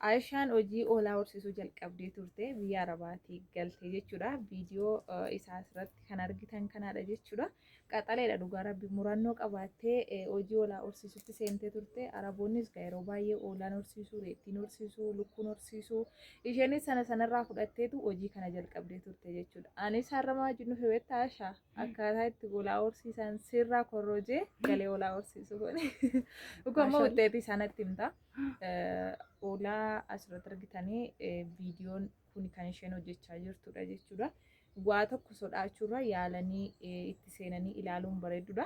Aishaan hojii oolaa horsiisuu jalqabdee turte biyya Arabaatii galtee jechuudha. Viidiyoo isaa asirratti kan argitan kanadha jechuudha. Qaxaleedha dhugaa rabbi murannoo qabaattee hojii oolaa horsiisutti seentee turte. Araboonnis yeroo baay'ee oolaan horsiisuu, reettiin horsiisuu, lukkuun horsiisuu isheenis sanarraa fudhatteetu hojii kana jalqabdee turte jechuudha. Anis har'amaa jinnu fe'eetta Aishaa akkaataa itti oolaa horsiisan sirraa korrojee galee oolaa horsiisuu godhe. Dhugaammoo wuxxeetii isaanitti himta. Oolaa asirratti argitanii viidiyoon kun kan isheen hojjechaa jirtudha jechuudha. Waa tokko sodaachuurra yaalanii itti seenanii ilaaluun bareedudha.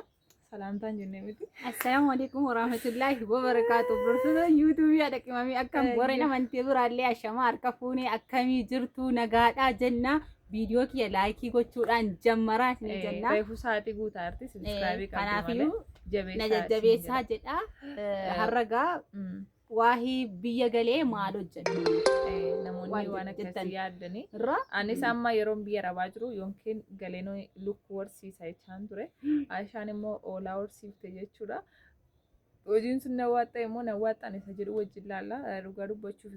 Salaamtaan jennee miti. Assalaamu alaikum warahmatullahi wabarakatuh. Durtoota yuutuubii dhaqimamii akkam warreen amantii biraallee ashamaa harka fuunee akkamii jirtu nagaadhaa jenna. Viidiyoo kiyya laayikii gochuudhaan jammaraa isin jenna. Reefuu sa'aatii guutaa arti subscribe kanaafuu na jajjabeessaa jedha. Harragaa waahii biyya galee maal hojjedhu namoonni waan akkasii yaaddanii anis amma yeroon biyya Arabaa jiru yookiin galeen lukkuu horsiisa jechaan ture. Aishaan immoo oolaa horsiifte jechuudha. Hojiin sun nawwaattaa immoo nawwaattaan isa jedhu wajjin laalla dhugaa dubbachuuf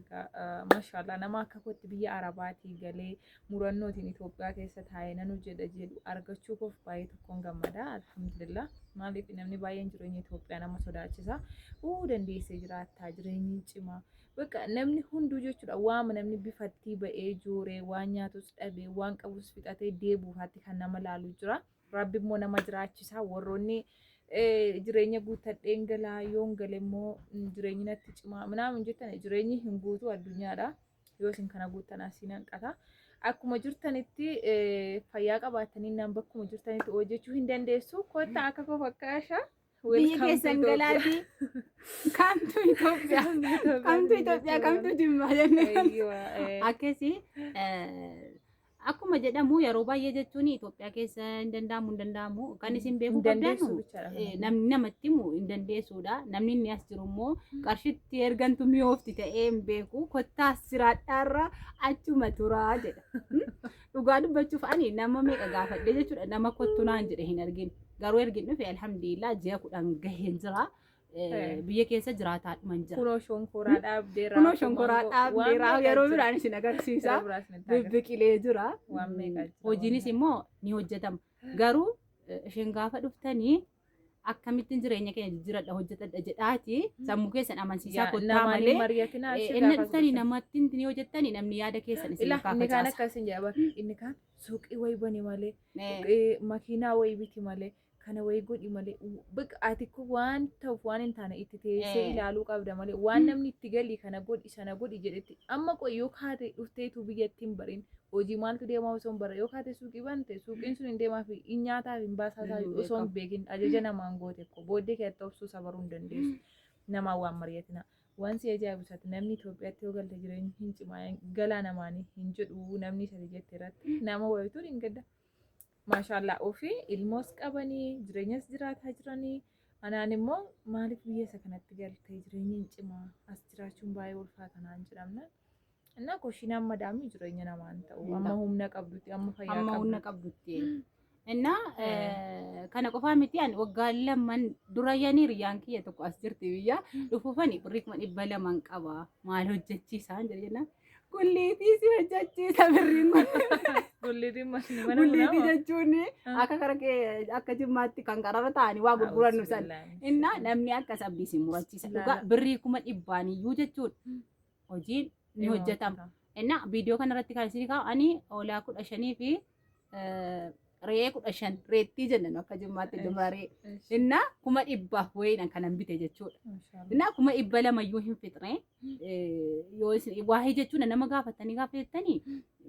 maashaallah nama akka kootti biyya Arabaatii galee murannootiin Itoophiyaa keessa taa'ee nan hojjedha jedhu argachuu koof baay'ee tokkoon gammada. Alhamdulillah. Maaliif namni baay'een jireenya Itoophiyaa nama sodaachisa. Dandeessee jiraattaa jireenyi cimaa. Bakka namni hunduu jechuudha waama namni bifattii ba'ee jooree waan nyaatus dhabee waan qabus fixatee deebuufaatti kan nama laalu jira. Rabbi immoo nama jiraachisaa warroonni jireenya guuttadheen galaa yoon gale immoo jireenyi natti cimaa minaamin jettan jireenyi hin guutuu addunyaadha. Yoo isin kana guuttan asiin hanqata. Akkuma jirtanitti fayyaa qabaattanii nan bakkuma jirtanitti hojjechuu hin dandeessu. Kottaa akka koo fakkaasha. Biyya keessan galaati. Kamtu Itoophiyaa. Kamtu Itoophiyaa kamtu Jimmaa jennee. Akkasii akkuma jedhamu yeroo baay'ee jechuun Itoophiyaa keessa hin danda'amu kan isin beeku qabdanu namni namatti himu hin dandeessuudha. Namni inni as jiru immoo qarshitti ergantu mi'oofti ta'ee hin beeku. Kottaas jiraadhaarra achuma turaa jedha. Dhugaa dubbachuuf ani nama meeqa gaafadhe jechuudha. Nama kottu naan jedhe hin argine. Garuu ergin dhufe alhamdulillah ji'a 10 gaheen jira. Biyya keessa jiraataa dhuman jira. Kunoo shonkoraa dhaabdeera. Kunoo shonkoraa dhaabdeera. Yeroo biraan isin agarsiisa. Bibbiqilee jira. Hojiinis immoo ni hojjetama. Garuu isheen gaafa dhuftanii akkamittiin jireenya keenya jijjiiradha hojjetadha jedhaati sammuu keessan amansiisaa kottaa malee inni dhuftanii namatti ni hojjettanii namni yaada keessan isin kaafachaa. Inni kaan akkasin jedhama. Inni kaan suuqii wayi bani malee makiinaa wayi biti malee. Kana wayi godhi malee ati waan ta'uuf waan hin taane itti teessee ilaaluu qabda malee waan namni itti galii kana godhi sana godhi jedhetti amma qoyyoo kaate dhufteetu biyyatti hin barin hojii maaltu deemaa osoo hin barre yoo kaate suuqii bante suuqiin sun hin deemaa fi hin nyaataa fi hin baasaa osoo hin beekin ajaja namaan goote ko booddee keessatti obsuu sabaruu hin dandeessu namaan waan mari'atina. Wanti ajaa'ibsatu namni Itoophiyaatti yoo galte jireenyi hin cimaa galaa namaanii hin jedhu namni isa jette irratti nama wayituun hin gadda. Maashaallah ofii ilmoos qabanii jireenyas jiraataa jiranii anaan immoo maaliif biyya isa kanatti galtee jireenyi hin cimaa as jiraachuun baay'ee ulfaata naan jedhamna. Innaa koshiin amma daamii jireenya namaan ta'u amma humna qabdutti amma fayyaa qabdutti. Amma humna qabdutti. Innaa kana qofaa miti ani waggaa 2 dura yaanii riyyaan kiyya tokko as jirti biyya dhufuufani birrii 200 qaba maal hojjechiisaan jedhe jennaan. Kulliitii si hojjechiisa birriin kun. Kulliitiin mana Kulliitii jechuun akka karakee akka jimmaatti kan qarara ta'anii waa gurgurannu san. Innaa namni akka sabdii si murachiisa. Dhugaa birrii 100 jechuudha. Hojiin ni hojjetama. Innaa viidiyoo kanarratti kan isin kaa'u ani oolaa 15 fi re'ee 15 reettii jennan akka jimmaatti dubaree. Innaa 100 wayiidhaan kanan bite jechuudha. Innaa 200 hin fixree yoo waahee jechuun nama gaafatanii gaafa jettanii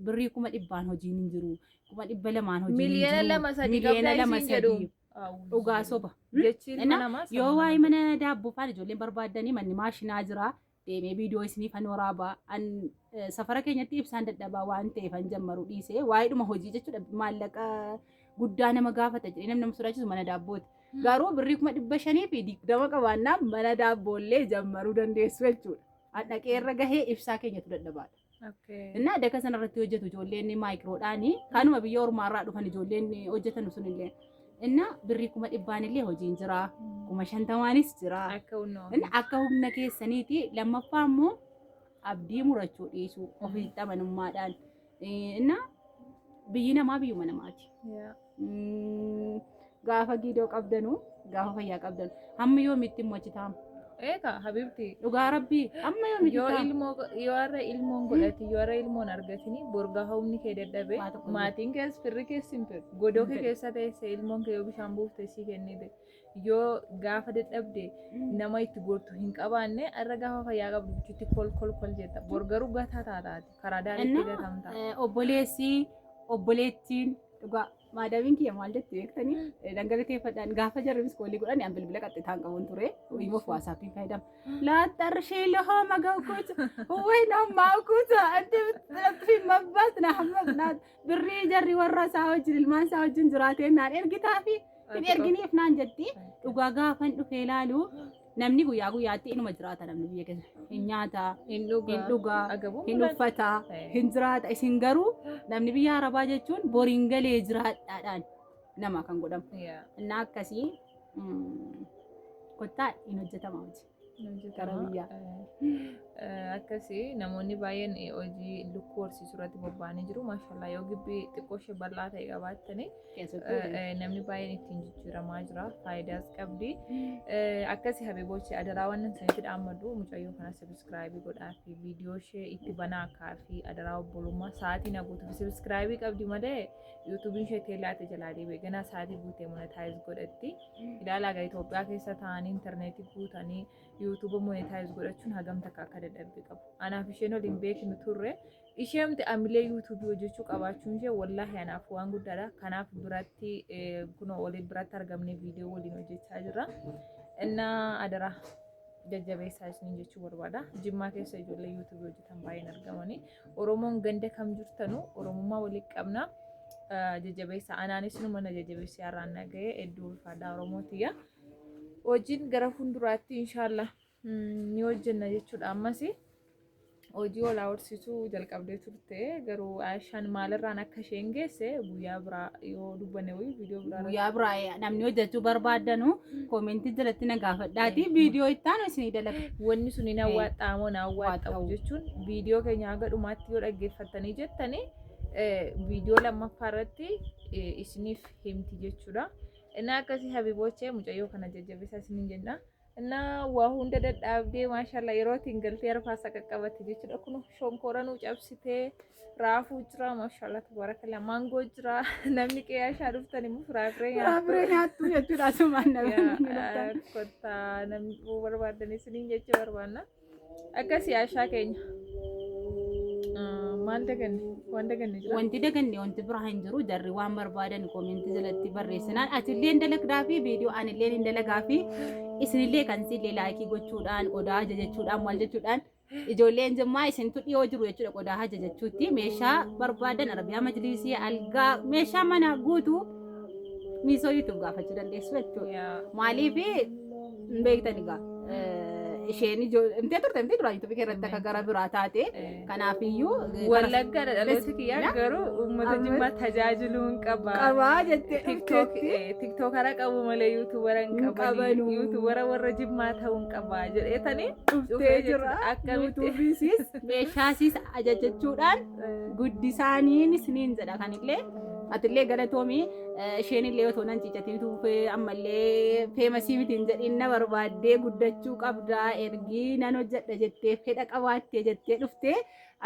birrii 100 hojiin hin jiru 200 hojiin miliyoona 2 dhugaa soba. Yoo waa'ee mana daabboo faan ijoolleen barbaadanii manni maashinaa jira deemee viidiyoo isiniif han waraabaa safara keenyatti ibsaan dadhabaa waan ta'eef han jammaru dhiisee waa'ee dhuma hojii jechuudha maallaqa guddaa nama gaafata jedhee namni nama sodaachisu mana daabbooti. Garuu birrii 500 fi 20 qabaannaa mana daabboollee jammaruu dandeessu jechuudha. Dhaqee irra gahee ibsaa keenyatu dadhabaadha. Innaa daka sanarratti hojjetu ijoolleen maayikroodhaanii kanuma biyya ormaarraa dhufan ijoolleen hojjetan sunillee. Innaa birrii 100 illee hojiin jira. 50 jira. Akka humna keessaniiti lammaffaa immoo abdii murachuu dhiisuu ofitti amanummaadhaan እና biyyi namaa biyyuma namaati. Gaafa giidoo qabdanu gaafa fayyaa qabdanu hamma yoomitti immoo achi taa'ama. Eega habibti Dhugaa rabbii amma yoomitti yoo taa'ama. ilmoon godhati yoo har'a ilmoon argatini borgaa humni kee dadhabe maatiin keessa firri keessa hin firu godoo kee keessa teessee ilmoon kee yoo bishaan buuftee sii kennite yoo gaafa dadhabde nama itti gortu hin qabaanne har'a gaafa fayyaa qabdu jechuutti kol jetta borgaruu gataa taataati karaa daaliitti gatamta. Obboleessi obboleettiin dhugaa maadamiin kiyya maal jettee beektanii dhangalateeffadhaan gaafa jarri biskoolii godhan an bilbila qaxxitaan qabuun ture immoo waasaappiin fayyadama laaxarshee lahoo magakuuta way namaakuuta anti fi mabbaat na hammat birrii jarri warra isaa wajjin ilmaan isaa wajjin jiraateen naan ergitaa fi hin erginiif naan jetti dhugaa gaafan dhufee ilaalu namni guyyaa guyyaatti inuma jiraata namni biyya keessa hin nyaata hin dhugaa hin uffata hin jiraata isin garuu namni biyya arabaa jechuun boriin galee jiraadhaadhaan nama kan godhamu innaa akkasii kottaa hin hojjetama hojii akkasii namoonni baay'een hojii lukkuu horsiisuu irratti bobba'anii jiru maashaallah yoo gibbii xiqqoo ishee bal'aa ta'e qabaattanii namni baay'een ittiin jijjiiramaa jira faayidaas qabdi akkasii habibochi adaraa waan sanitti dhaammadu mucayyoo kana sabiskiraayibii godhaa fi viidiyoo ishee itti banaa akka fi adaraa obbolummaa sa'aatii na guutuuf sabiskiraayibii qabdi malee yuutuubiin ishee teelaate jalaa deebi'e ganaa sa'aatii guutee monetaayiz godhatti ilaalaa gara Itoophiyaa keessa ta'anii intarneetii guutanii yuutuuba monetaayiz godhachuun hagam takka akka dadhabbii qabu. Anaaf isheen waliin beeknu turre isheemti amilee yuutuubii hojjechuu qabaachuun ishee wallaahi anaaf waan guddaadha. Kanaaf biratti kunoo waliin biratti argamne viidiyoo waliin hojjechaa jirra. Innaa adaraa jajjabeessaa isiniin jechuu barbaada. Jimmaa keessa ijoollee yuutuubii hojjetan baay'een argamanii. Oromoon ganda kam jirtanu Oromummaa walitti qabna. Jajjabeessaa anaanis numa na jajjabeessaa irraan nagahee hedduu ulfaadhaa Oromootiyya. Hojiin gara fuulduraatti inshallah ni hojjenna jechuudha ammas hojii olaa horsiisuu jalqabdee turte garuu Aishaan maalirraan akka isheen geesse guyyaa biraa yoo dubbanne wayii viidiyoo biraa guyyaa biraa namni hojjechuu barbaadanu koomentii jalatti na gaafadhaati viidiyoo ittaan isinii dalaga wanni sun hin awwaaxaamoo na awwaaxamu jechuun viidiyoo keenya haga dhumaatti yoo dhaggeeffattanii jettanii viidiyoo lammaffaa irratti isiniif himti jechuudha. Innaa akkasii habibochee mucayyoo kana jajjabeessaa isiniin jenna. Innaa waa hunda dadhaabdee maashaallah yerootiin galtee arfaasaa qaqqabatte jechuudha. Kun shonkoranuu cabsitee raafuu jira maashaallah tabarakallah maangoo jira namni qe'aashaa dhuftan immoo firaafiree nyaattu jechuudha asumaan namni kottaa namni barbaadan isiniin jechuu barbaanna. Akkasii Aishaa keenya. Maal daganne waan daganne jira wanti daganne wanti biraa hin jiru jarri waan barbaadan koomentii jalatti barreessinaan atillee hin dalagdaa fi viidiyoo anillee hin dalagaa fi isinillee kan sillee laayikii gochuudhaan odaa ajajachuudhaan maal jechuudhaan ijoolleen jimmaa isintu dhiyoo jiru jechuudha odaa ajajachuutti meeshaa barbaadan arabiyaa majlisii algaa meeshaa manaa guutuu miisoo yuutuub gaafachuu dandeessu jechuudha maaliif beektan egaa isheen intee turte intee duraan yuutuubii irratti akka gara biraa taate kanaafiyyuu wallagga dhaloota kiyyaa garuu uummata jimmaa tajaajiluun qabaa jettee tiktookara qabu malee yuutuubara hin qaban yuutuubara warra jimmaa ta'uun qabaa jedheetanii dhuftee jira yuutuubiisis meeshaasiis ajajachuudhaan guddisaaniin isiniin jedha kanillee atillee galatoomii isheenillee otoo nan ciicatiitu ammallee feemasii mitiin jedhin na barbaaddee guddachuu qabdaa ergii nan hojjedha jettee fedha qabaattee jettee dhuftee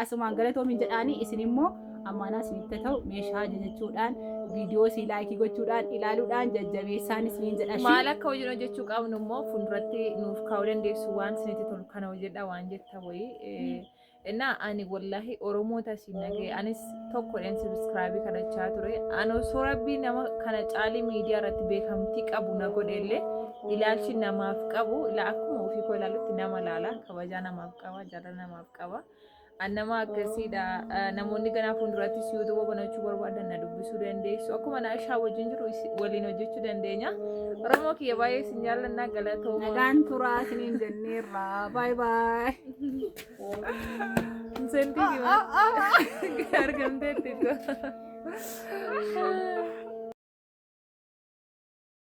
asumaan galatoomiin jedhaanii isin immoo ammaanaa isinitti ta'u meeshaa ajajachuudhaan viidiyoo sii laayikii gochuudhaan ilaaluudhaan jajjabeessaan isiniin jedha. Maal akka hojiin hojjechuu qabnu immoo fuulduratti nuuf kaa'uu dandeessu waan isinitti tolu kana hojjedha waan jetta wayii. Innaa ani wallahi Oromoota siin nagee anis tokkodhaan sabiskiraayibii kadhachaa ture. Ani osoo rabbii nama kana caalii miidiyaa irratti beekamtii qabu na godheellee ilaalchi namaaf qabu akkuma ofii koo ilaalutti nama laala kabajaa namaaf qaba jaalala namaaf qaba. Annama akkasiidha namoonni ganaa fuuldurattis yuutuuba banachuu barbaadan na dubbisuu dandeessu. Akkuma Aishaa wajjin jiru waliin hojjechuu dandeenya. Oromoo kiyya baay'ee isin jaallannaa galatooma. Nagaan turaa isiniin jenneerra. Baay baay. Insentii argamteetti.